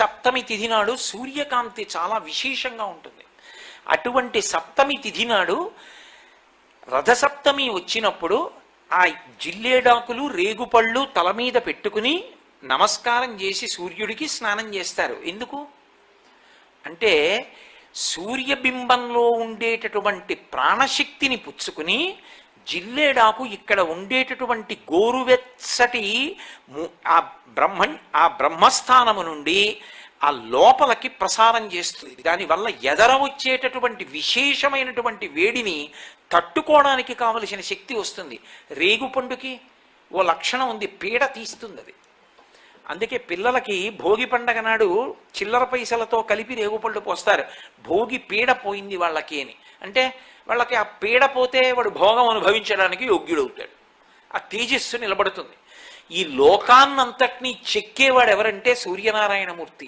సప్తమి తిథి నాడు సూర్యకాంతి చాలా విశేషంగా ఉంటుంది. అటువంటి సప్తమి తిథి నాడు రథసప్తమి వచ్చినప్పుడు ఆ జిల్లేడాకులు రేగుపళ్ళు తల మీద పెట్టుకుని నమస్కారం చేసి సూర్యుడికి స్నానం చేస్తారు. ఎందుకు అంటే సూర్యబింబంలో ఉండేటటువంటి ప్రాణశక్తిని పుచ్చుకుని జిల్లేడాకు ఇక్కడ ఉండేటటువంటి గోరువెచ్చటి ఆ బ్రహ్మస్థానము నుండి ఆ లోపలికి ప్రసారం చేస్తుంది. దానివల్ల ఎదర వచ్చేటటువంటి విశేషమైనటువంటి వేడిని తట్టుకోవడానికి కావలసిన శక్తి వస్తుంది. రేగుపండుకి ఓ లక్షణం ఉంది, పీడ తీస్తుంది అది. అందుకే పిల్లలకి భోగి పండగ నాడు చిల్లర పైసలతో కలిపి రేగుపళ్ళు పోస్తారు. భోగి పీడ పోయింది వాళ్ళకి అని. అంటే వాళ్ళకి ఆ పీడ పోతే వాడు భోగం అనుభవించడానికి యోగ్యుడవుతాడు, ఆ తేజస్సు నిలబడుతుంది. ఈ లోకాన్నంతటినీ చెక్కేవాడు ఎవరంటే సూర్యనారాయణమూర్తి.